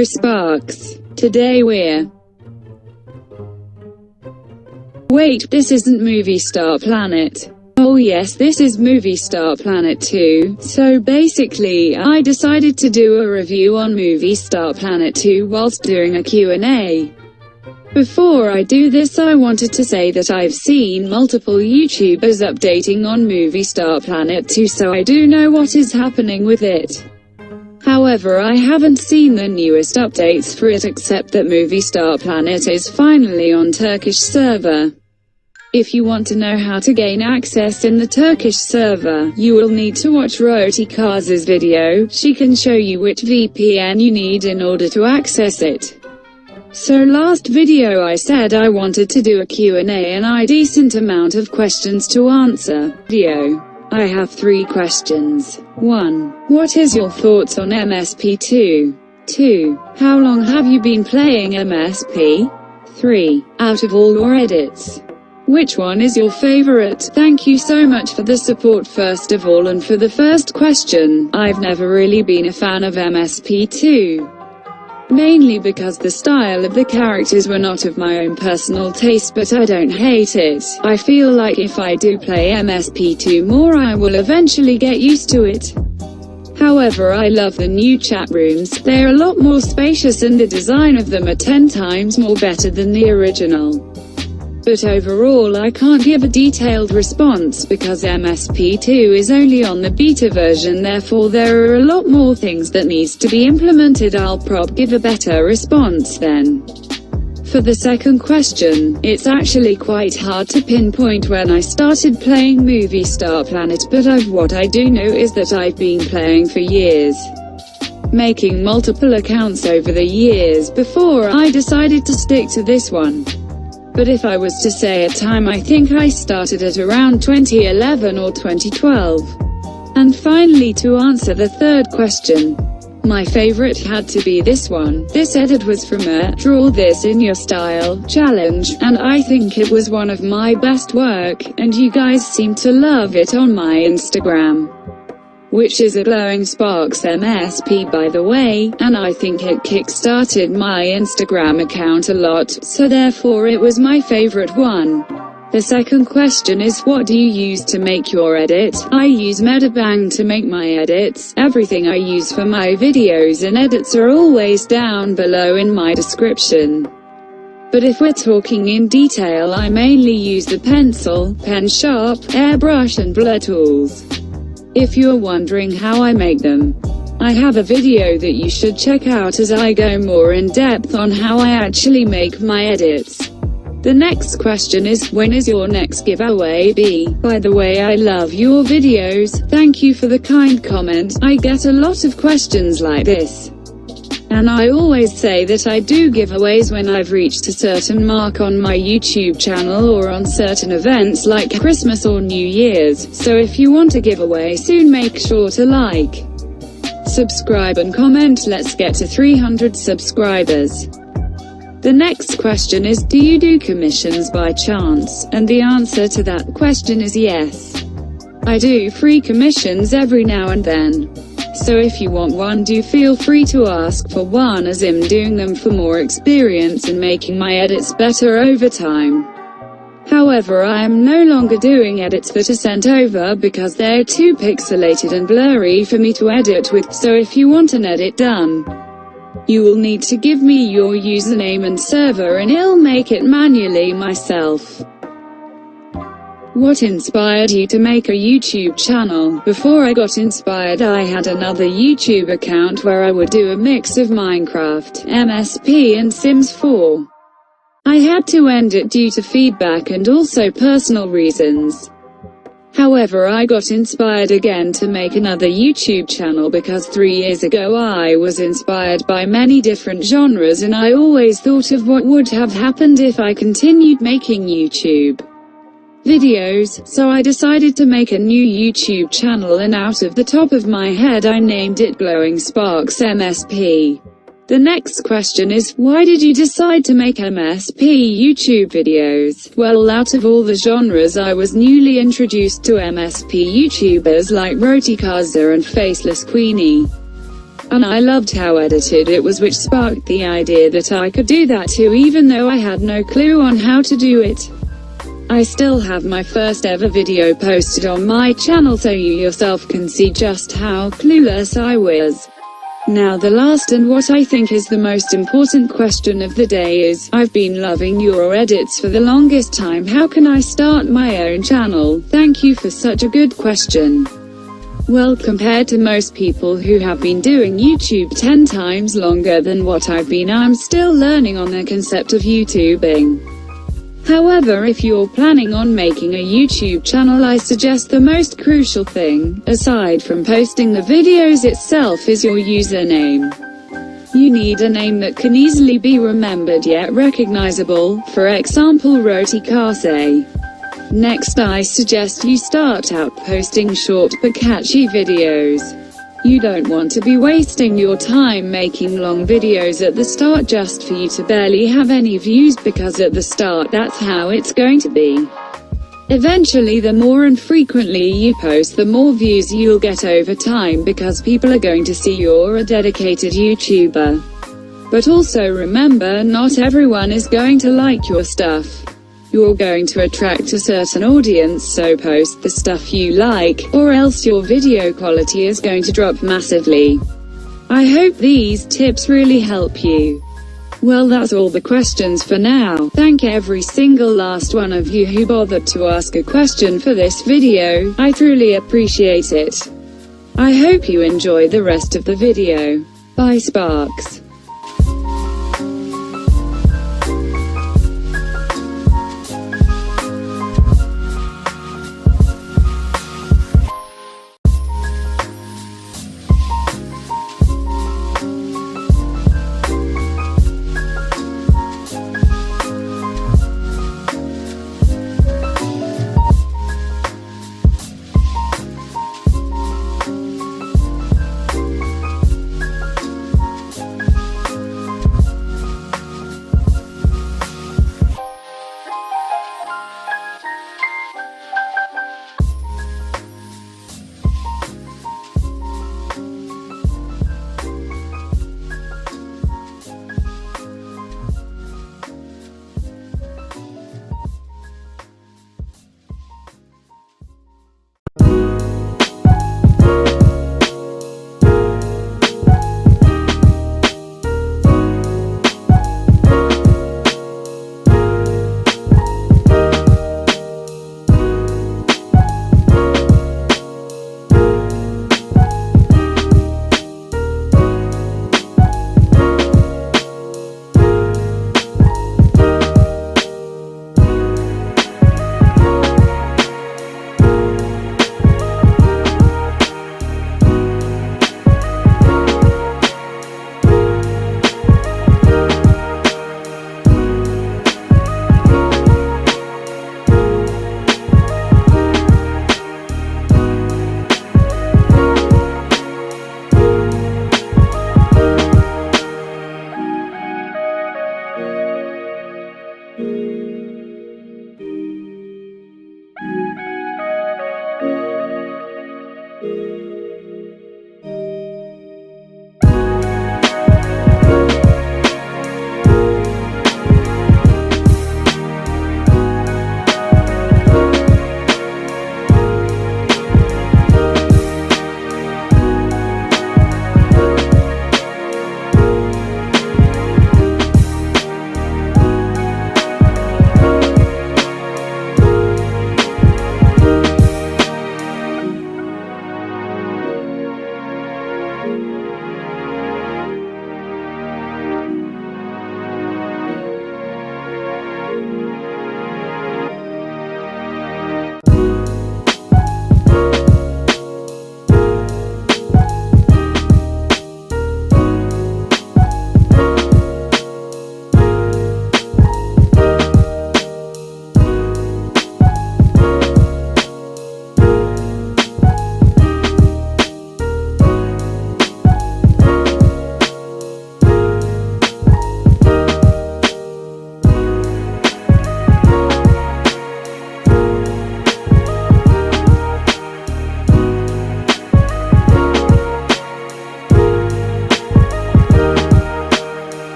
Hello Sparks. Today we're... Wait, this isn't Movie Star Planet. Oh yes, this is Movie Star Planet 2. So basically, I decided to do a review on Movie Star Planet 2 whilst doing a Q&A. Before I do this, I wanted to say that I've seen multiple YouTubers updating on Movie Star Planet 2, so I do know what is happening with it. However, I haven't seen the newest updates for it, except that Movie Star Planet is finally on Turkish server. If you want to know how to gain access in the Turkish server, you will need to watch 𝒉𝒐𝒏𝒂𝒔's video. She can show you which VPN you need in order to access it. So last video I said I wanted to do a Q&A and a decent amount of questions to answer. I have 3 questions. 1. What is your thoughts on MSP2? 2. How long have you been playing MSP? 3. Out of all your edits, which one is your favorite? Thank you so much for the support first of all, and for the first question, I've never really been a fan of MSP2. Mainly because the style of the characters were not of my own personal taste, but I don't hate it. I feel like if I do play MSP2 more, I will eventually get used to it. However, I love the new chat rooms. They're a lot more spacious and the design of them are 10 times more better than the original. But overall I can't give a detailed response because MSP2 is only on the beta version, therefore there are a lot more things that needs to be implemented. I'll probably give a better response then. For the second question, it's actually quite hard to pinpoint when I started playing Movie Star Planet, but what I do know is that I've been playing for years, making multiple accounts over the years before I decided to stick to this one. But if I was to say a time, I think I started at around 2011 or 2012. And finally, to answer the third question, my favorite had to be this one. This edit was from a Draw This in Your Style challenge, and I think it was one of my best work, and you guys seem to love it on my Instagram, which is at Sparks MSP by the way, and I think it kick-started my Instagram account a lot, so therefore it was my favorite one. The second question is, what do you use to make your edit? I use 𝒉𝒐𝒏𝒂𝒔 to make my edits. Everything I use for my videos and edits are always down below in my description. But if we're talking in detail, I mainly use the pencil, pen sharp, airbrush and blur tools. If you're wondering how I make them, I have a video that you should check out as I go more in depth on how I actually make my edits. The next question is, when is your next giveaway be? By the way, I love your videos, thank you for the kind comment. I get a lot of questions like this, and I always say that I do giveaways when I've reached a certain mark on my YouTube channel or on certain events like Christmas or New Year's, so if you want a giveaway soon, make sure to like, subscribe and comment. Let's get to 300 subscribers. The next question is, do you do commissions by chance? And the answer to that question is yes. I do free commissions every now and then. So if you want one, do feel free to ask for one, as I'm doing them for more experience and making my edits better over time. However, I am no longer doing edits that are sent over because they're too pixelated and blurry for me to edit with, so if you want an edit done, you will need to give me your username and server and I'll make it manually myself. What inspired you to make a YouTube channel? Before I got inspired, I had another YouTube account where I would do a mix of Minecraft, MSP and Sims 4. I had to end it due to feedback and also personal reasons. However, I got inspired again to make another YouTube channel because 3 years ago I was inspired by many different genres and I always thought of what would have happened if I continued making YouTube videos, so I decided to make a new YouTube channel, and out of the top of my head I named it Sparks MSP. The next question is, why did you decide to make MSP YouTube videos? Well, out of all the genres, I was newly introduced to MSP YouTubers like 𝒉𝒐𝒏𝒂𝒔 and Faceless Queenie. and I loved how edited it was, which sparked the idea that I could do that too, even though I had no clue on how to do it. I still have my first ever video posted on my channel, so you yourself can see just how clueless I was. Now the last and what I think is the most important question of the day is, I've been loving your edits for the longest time, how can I start my own channel? Thank you for such a good question. Well, compared to most people who have been doing YouTube 10 times longer than what I've been, I'm still learning on the concept of YouTubing. However, if you're planning on making a YouTube channel, I suggest the most crucial thing, aside from posting the videos itself, is your username. You need a name that can easily be remembered yet recognizable, for example 𝒉𝒐𝒏𝒂𝒂𝒔. Next, I suggest you start out posting short but catchy videos. You don't want to be wasting your time making long videos at the start just for you to barely have any views, because at the start that's how it's going to be. Eventually, the more and frequently you post, the more views you'll get over time, because people are going to see you're a dedicated YouTuber. But also remember, not everyone is going to like your stuff. You're going to attract a certain audience, so post the stuff you like, or else your video quality is going to drop massively. I hope these tips really help you. Well, that's all the questions for now. Thank every single last one of you who bothered to ask a question for this video, I truly appreciate it. I hope you enjoy the rest of the video. Bye Sparks.